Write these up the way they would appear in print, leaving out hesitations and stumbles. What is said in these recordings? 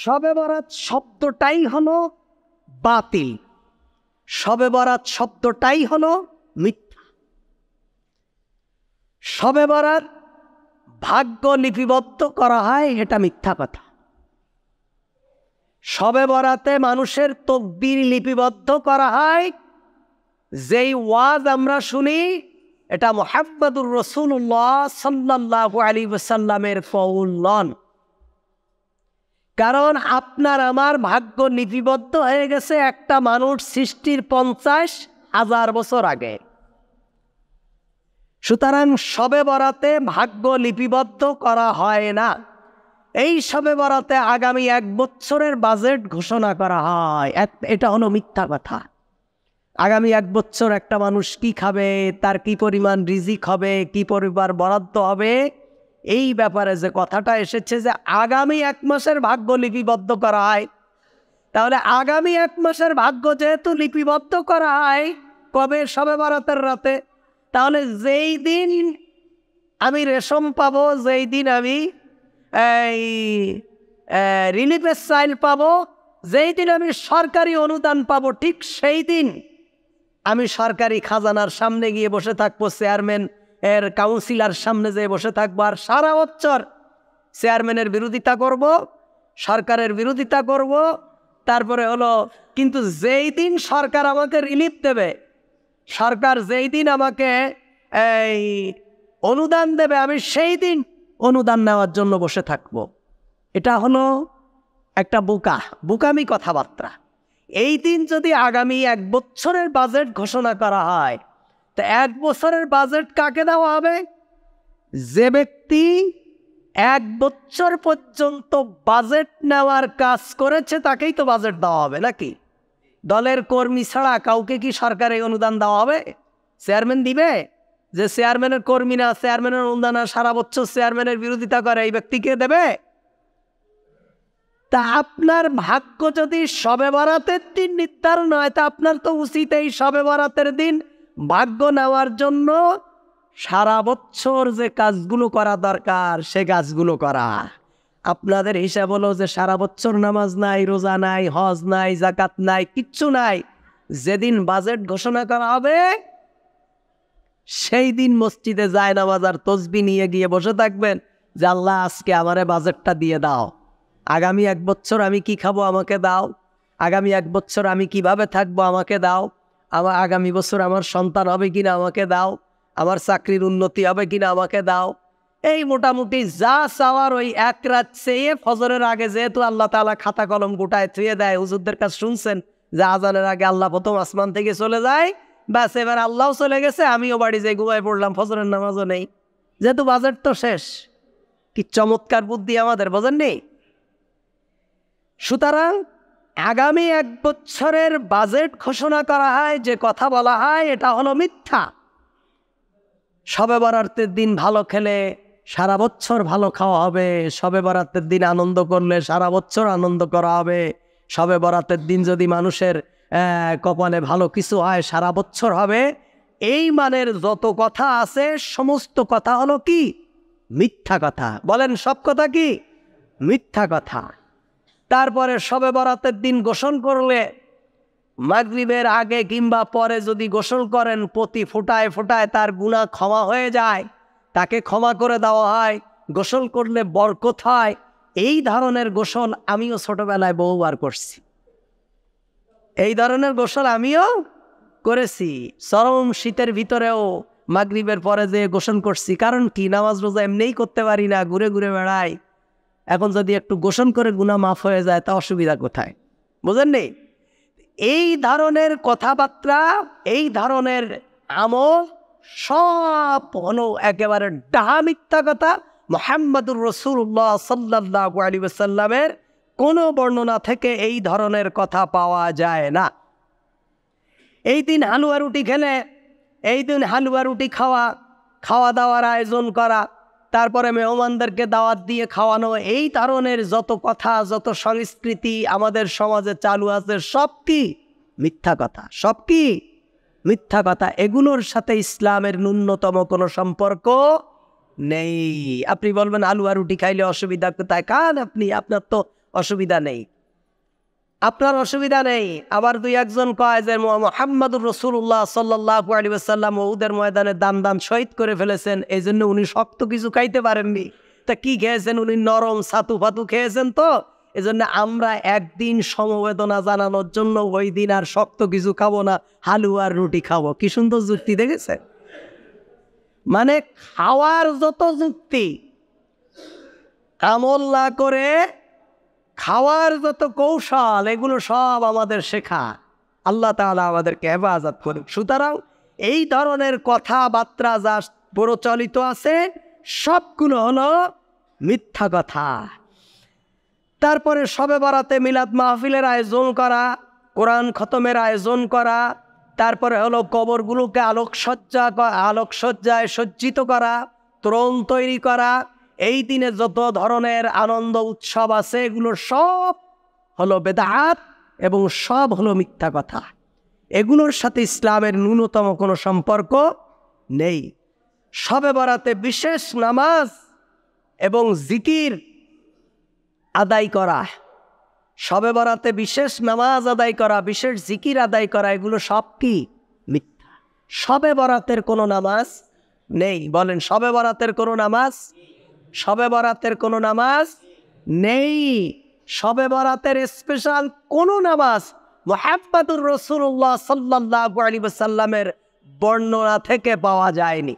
শবে বরাত শব্দটাই হলো বাতিল, শবে বরাত শব্দটাই হলো মিথ্যা। শবে বরাত ভাগ্য লিপিবদ্ধ করা হয়, এটা মিথ্যা কথা। শবে বরাতে মানুষের তকবীর লিপিবদ্ধ করা হয়, যেই ওয়াজ আমরা শুনি এটা মুহাম্মদুর রাসূলুল্লাহ সাল্লাল্লাহু আলাইহি ওয়াসাল্লামের কওল নন। কারণ আপনার আমার ভাগ্য লিপিবদ্ধ হয়ে গেছে একটা মানুষ সৃষ্টির 50,000 বছর আগে। সুতরাং শবে বরাতে ভাগ্য লিপিবদ্ধ করা হয় না। এই শবে বরাতে আগামী 1 বছরের বাজেট ঘোষণা করা হয়, এটা হলো মিথ্যা কথা। আগামী 1 বছর একটা মানুষ কি খাবে, তার কি পরিমাণ রিজিক হবে, কি পরিবার বরাদ্দ হবে, এই ব্যাপারে যে কথাটা এসেছে যে আগামী 1 মাসের ভাগ্য লিপিবদ্ধ করা হয়, তাহলে আগামী 1 মাসের ভাগ্য যেহেতু লিপিবদ্ধ করা হয় কবে, শবে বরাতের রাতে, তাহলে যেই দিন আমি রেশম পাবো, যেই দিন আমি রিলিফের চাইল পাবো, যেই দিন আমি সরকারি অনুদান পাবো, ঠিক সেই দিন আমি সরকারি খাজানার সামনে গিয়ে বসে থাকবো, চেয়ারম্যান এর কাউন্সিলার সামনে যেয়ে বসে থাকবো, আর সারা বছর চেয়ারম্যানের বিরোধিতা করব, সরকারের বিরোধিতা করব। তারপরে হলো, কিন্তু যেই দিন সরকার আমাকে রিলিফ দেবে, সরকার যেই দিন আমাকে অনুদান দেবে, আমি সেই দিন অনুদান নেওয়ার জন্য বসে থাকব। এটা হলো একটা বোকামি কথাবার্তা। এই দিন যদি আগামী 1 বছরের বাজেট ঘোষণা করা হয়, তো 1 বছরের বাজেট কাকে দেওয়া হবে? যে ব্যক্তি 1 বছর পর্যন্ত বাজেট নেওয়ার কাজ করেছে তাকেই তো বাজেট দেওয়া হবে, নাকি? দলের কর্মী ছাড়া কাউকে কি সরকারি অনুদান দেওয়া হবে? চেয়ারম্যান দিবে? যে চেয়ারম্যানের কর্মী না, চেয়ারম্যানের অনুদান সারা বছর চেয়ারম্যানের বিরোধিতা করে, এই ব্যক্তিকে দেবে? তা আপনার ভাগ্য যদি শবে বরাতের দিন নির্ধারণ হয়, তা আপনার তো উচিত এই শবে বরাতের দিন ভাগ্য নেওয়ার জন্য সারা বছর যে কাজগুলো করা দরকার সে কাজগুলো করা। আপনাদের হিসাব হলো যে সারা বছর নামাজ নাই, রোজা নাই, হজ নাই, জাকাত নাই, কিচ্ছু নাই। যেদিন বাজেট ঘোষণা করা হবে সেই দিন মসজিদে যায় নামাজ আর তসবিহ নিয়ে গিয়ে বসে থাকবেন যে আল্লাহ আজকে আমারে বাজেটটা দিয়ে দাও, আগামী 1 বছর আমি কি খাবো আমাকে দাও, আগামী 1 বছর আমি কিভাবে থাকবো আমাকে দাও, আমার আগামী বছর আমার সন্তান হবে কিনা আমাকে দাও, আমার চাকরির উন্নতি হবে কিনা আমাকে দাও। এই মোটামুটি যা চাওয়ার ওই 1 রাত চেয়ে ফজরের আগে, যেহেতু আল্লাহ তাআলা খাতা কলম গোটায় থুয়ে দেয়, হুজুরদের কাছে শুনছেন যে আজানের আগে আল্লাহ প্রথম আসমান থেকে চলে যায়, ব্যাস এবার আল্লাহও চলে গেছে, আমিও বাড়ি যাই ঘুমায় পড়লাম, ফজরের নামাজও নেই, যেহেতু বাজেট তো শেষ। কি চমৎকার বুদ্ধি আমাদের, বোঝেননি? সুতরাং আগামী 1 বছরের বাজেট ঘোষণা করা হয়, যে কথা বলা হয় এটা হলো মিথ্যা। শবে বরাতের দিন ভালো খেলে সারা বছর ভালো খাওয়া হবে, শবে বরাতের দিন আনন্দ করলে সারা বছর আনন্দ করা হবে, শবে বরাতের দিন যদি মানুষের কপালে ভালো কিছু হয় সারা বছর হবে। এই মানের যত কথা আছে সমস্ত কথা হলো কি? মিথ্যা কথা। বলেন সব কথা কি মিথ্যা কথা? তারপরে শবে বরাতের দিন গোসল করলে, মাগরিবের আগে কিংবা পরে যদি গোসল করেন, প্রতি ফোঁটায় ফোঁটায় তার গুনাহ ক্ষমা হয়ে যায়, তাকে ক্ষমা করে দেওয়া হয়, গোসল করলে বরকত হয়। এই ধরনের গোসল আমিও ছোটবেলায় বহুবার করছি, এই ধরনের গোসল আমিও করেছি। চরম শীতের ভিতরেও মাগরিবের পরে যে গোসল করছি। কারণ কি? নামাজ রোজা এমনিই করতে পারি না, ঘুরে ঘুরে বেড়াই। এখন যদি একটু গোসল করে গুনাহ মাফ হয়ে যায় তা অসুবিধা কোথায়? বুঝেননি? এই ধরনের কথাবার্তা, এই ধরনের আমল সব হলো একেবারে ডাহা মিথ্যা কথা। মুহাম্মদুর রাসূলুল্লাহ সাল্লাল্লাহু আলাইহি ওয়াসাল্লামের কোনো বর্ণনা থেকে এই ধরনের কথা পাওয়া যায় না। এই দিন হালুয়া রুটি খেলে, এই দিন হালুয়া রুটি খাওয়া দাওয়ার আয়োজন করা, তারপরে মেহমানদেরকে দাওয়াত দিয়ে খাওয়ানো, এই ধরনের যত কথা, যত সংস্কৃতি আমাদের সমাজে চালু আছে, সব কি মিথ্যা কথা, সব কি মিথ্যা কথা। এগুলোর সাথে ইসলামের ন্যূনতম কোনো সম্পর্ক নেই। আপনি বলবেন আলু আর রুটি খাইলে অসুবিধা কোথায়? খান আপনি, আপনার তো অসুবিধা নেই, আপনার অসুবিধা নেই। আবার দুই একজন কয় যে মুহাম্মাদুর রাসূলুল্লাহ সাল্লাল্লাহু আলাইহি ওয়াসাল্লাম উহুদের ময়দানে দান শহীদ করে ফেলেছেন, এই জন্য উনি শক্ত কিছু খাইতে পারেননি। তা কি খেয়েছেন? উনি নরম ছাতু ফাতু খেয়েছেন। তো এই জন্য আমরা একদিন সমবেদনা জানানোর জন্য ওই দিন আর শক্ত কিছু খাবো না, হালুয়া আর রুটি খাবো। কি সুন্দর যুক্তি দেখেছেন? মানে খাওয়ার যত যুক্তি, আমল না করে খাওয়ার যত কৌশল, এগুলো সব আমাদের শেখা। আল্লাহ তাআলা আমাদেরকে হেফাজত করুক। সুতরাং এই ধরনের কথাবার্তা যা প্রচলিত আছে সবগুলো হলো মিথ্যা কথা। তারপরে শবে বরাতে মিলাদ মাহফিলের আয়োজন করা, কোরআন খতমের আয়োজন করা, তারপরে হলো কবরগুলোকে আলোকসজ্জায় সজ্জিত করা, তোরণ তৈরি করা, এই দিনে যত ধরনের আনন্দ উৎসব আছে এগুলো সব হলো বেদাত এবং সব হলো মিথ্যা কথা। এগুলোর সাথে ইসলামের ন্যূনতম কোনো সম্পর্ক নেই। শবে বরাতে বিশেষ নামাজ এবং জিকির আদায় করা, শবে বরাতে বিশেষ নামাজ আদায় করা, বিশেষ জিকির আদায় করা, এগুলো সব কি? মিথ্যা। শবে বরাতের কোনো নামাজ নেই। বলেন, শবে বরাতের কোনো নামাজ? শবে বরাতের কোনো নামাজ নেই। শবে বরাতের স্পেশাল কোনো নামাজ মুহাম্মাদুর রাসূলুল্লাহ সাল্লাল্লাহু আলাইহি ওয়াসাল্লামের বর্ণনা থেকে পাওয়া যায়নি।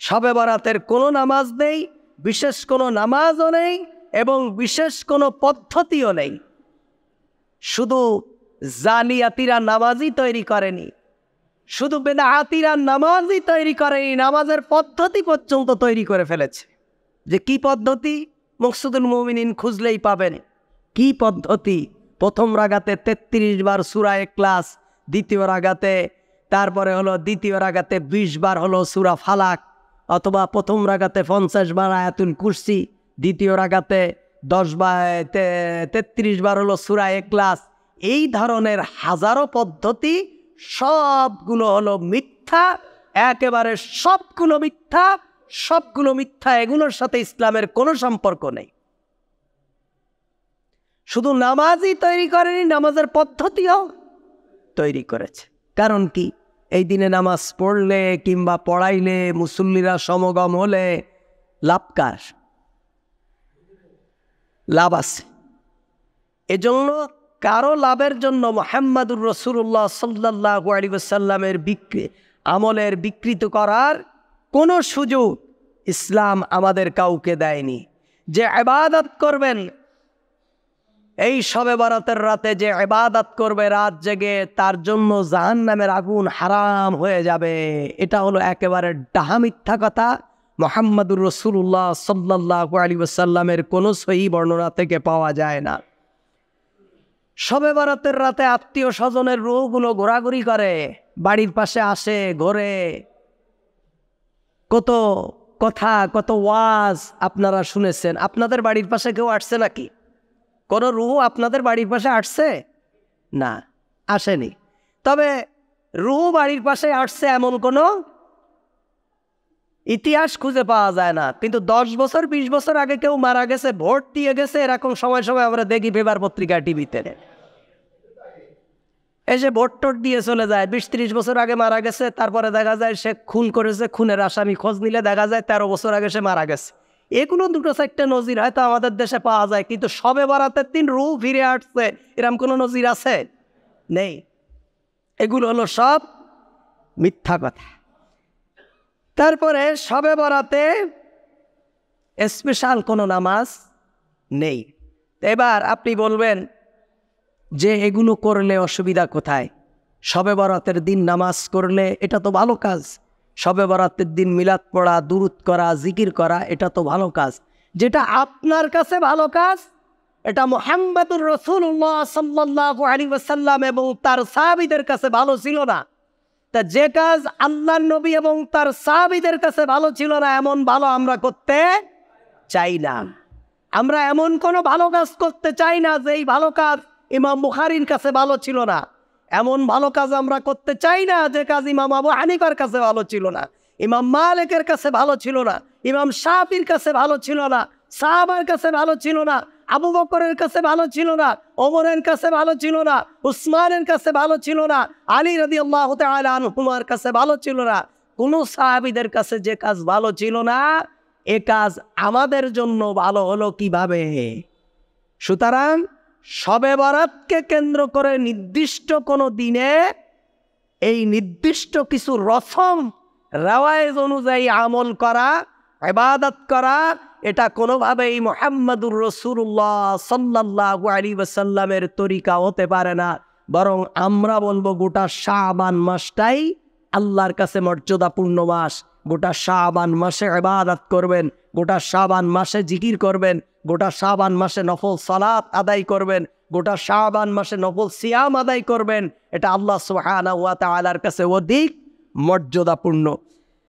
শবে বরাতের কোনো নামাজ নেই, বিশেষ কোনো নামাজও নেই এবং বিশেষ কোনো পদ্ধতিও নেই। শুধু জালিয়াতিরা নামাজই তৈরি করেনি, শুধু বেদাতিরা নামাজই তৈরি করেনি, নামাজের পদ্ধতি পর্যন্ত তৈরি করে ফেলেছে। যে কি পদ্ধতি? মকসুদুল মুমিনিন খুঁজলেই পাবেন। কি পদ্ধতি? প্রথম রাগাতে 33 বার সূরা ইখলাস, দ্বিতীয় রাগাতে তারপরে হলো দ্বিতীয় রাগাতে 20 বার হলো সূরা ফালাক, অথবা প্রথম রাগাতে 50 বার আয়াতুল কুরসি, দ্বিতীয় রাগাতে 33 বার হলো সূরা ইখলাস। এই ধরনের হাজারো পদ্ধতি সবগুলো হলো মিথ্যা, একেবারে সবগুলো মিথ্যা, সবগুলো মিথ্যা। এগুলোর সাথে ইসলামের কোনো সম্পর্ক নেই। শুধু নামাজই তৈরি করেনি, নামাজের পদ্ধতিও তৈরি করেছে। কারণ কি? এই দিনে নামাজ পড়লে কিংবা পড়াইলে, মুসল্লিরা সমাগম হলে লাভ কার? লাভ আছে। এজন্য কারো লাভের জন্য মুহাম্মাদুর রাসূলুল্লাহ সাল্লাল্লাহু আলাইহি ওয়াসাল্লামের আমলের বিকৃত করার কোনো সুযোগ ইসলাম আমাদের কাউকে দেয়নি। যে ইবাদত করবেন এই শবে বরাতের রাতে, যে ইবাদত করবে রাত জেগে, তার জন্য জাহান্নামের আগুন হারাম হয়ে যাবে, এটা হলো একেবারে ডাহা মিথ্যা কথা। মুহাম্মাদুর রাসূলুল্লাহ সাল্লাল্লাহু আলাইহি ওয়াসাল্লামের কোনো সহিহ বর্ণনা থেকে পাওয়া যায় না। শবে বরাতের রাতে আত্মীয় স্বজনের রূহগুলো ঘোরাঘুরি করে, বাড়ির পাশে আসে, ঘোরে। কত কথা, কত ওয়াজ আপনারা শুনেছেন। আপনাদের বাড়ির পাশে কেউ আসছে নাকি? কোন রূহ আপনাদের বাড়ির পাশে আসছে? না, আসেনি। তবে রূহ বাড়ির পাশে আসছে এমন কোনো ইতিহাস খুঁজে পাওয়া যায় না। কিন্তু 10 বছর 20 বছর আগে কেউ মারা গেছে, ভোট দিয়ে গেছে, এরকম সময় সময় আমরা দেখি পেপার পত্রিকা টিভিতে এসে ভোট টোট দিয়ে চলে যায়। 20-30 বছর আগে মারা গেছে, তারপরে দেখা যায় সে খুন করেছে, খুনের আসামি খোঁজ নিলে দেখা যায় 13 বছর আগে সে মারা গেছে। এগুলো 2-4টা নজির হয়তো আমাদের দেশে পাওয়া যায়, কিন্তু শবে বরাতের দিন রূহ ফিরে আসছে এরকম কোনো নজির আছে? নেই। এগুলো হলো সব মিথ্যা কথা। তারপরে শবে বরাতে স্পেশাল কোনো নামাজ নেই। এবার আপনি বলবেন যে এগুলো করলে অসুবিধা কোথায়? শবে বরাতের দিন নামাজ করলে এটা তো ভালো কাজ। শবে বরাতের দিন মিলাদ পড়া, দুরূদ করা, জিকির করা, এটা তো ভালো কাজ। যেটা আপনার কাছে ভালো কাজ, এটা মুহাম্মাদুর রাসূলুল্লাহ সাল্লাল্লাহু আলাইহি ওয়াসাল্লাম এবং তার সাহাবীদের কাছে ভালো ছিল না। তা যে কাজ আল্লাহর নবী এবং তার সাহাবীদের কাছে ভালো ছিল না, এমন ভালো আমরা করতে চাই না। আমরা এমন কোনো ভালো কাজ করতে চাই না যে এই ভালো কাজ ইমাম বুখারীর কাছে ভালো ছিল না। এমন ভালো কাজ আমরা করতে চাই না যে কাজ ইমাম আবু হানিফার কাছে ভালো ছিল না, ইমাম মালিকের কাছে ভালো ছিল না, ইমাম শাফির কাছে ভালো ছিল না, সাহাবার কাছে ভালো ছিল না, আবু বকরের কাছে ভালো ছিল না, ওমরের কাছে ভালো ছিল না, উসমানের কাছে ভালো ছিল না, আলী রাদিয়াল্লাহু তাআলা আনহুমার কাছে ভালো ছিল না। কোন সাহাবীদের কাছে যে কাজ ভালো ছিল না, এ কাজ আমাদের জন্য ভালো হলো কিভাবে? সুতরাং শবে বরাতকে কেন্দ্র করে নির্দিষ্ট কোনো দিনে এই নির্দিষ্ট কিছু রসম রেওয়ায়েজ অনুযায়ী আমল করা, ইবাদত করা, এটা কোনোভাবেই মুহাম্মাদুর রাসূলুল্লাহ সাল্লাল্লাহু আলাইহি ওয়াসাল্লামের তরিকা হতে পারে না। বরং আমরা বলবো গোটা শাবান মাসটাই আল্লাহর কাছে মর্যাদাপূর্ণ মাস। গোটা শাবান মাসে ইবাদত করবেন, গোটা শাবান মাসে জিকির করবেন, গোটা শাবান মাসে নফল সালাত আদায় করবেন, গোটা শাবান মাসে নফল সিয়াম আদায় করবেন। এটা আল্লাহ সুবহানাহু ওয়া তাআলার কাছে অধিক মর্যাদাপূর্ণ।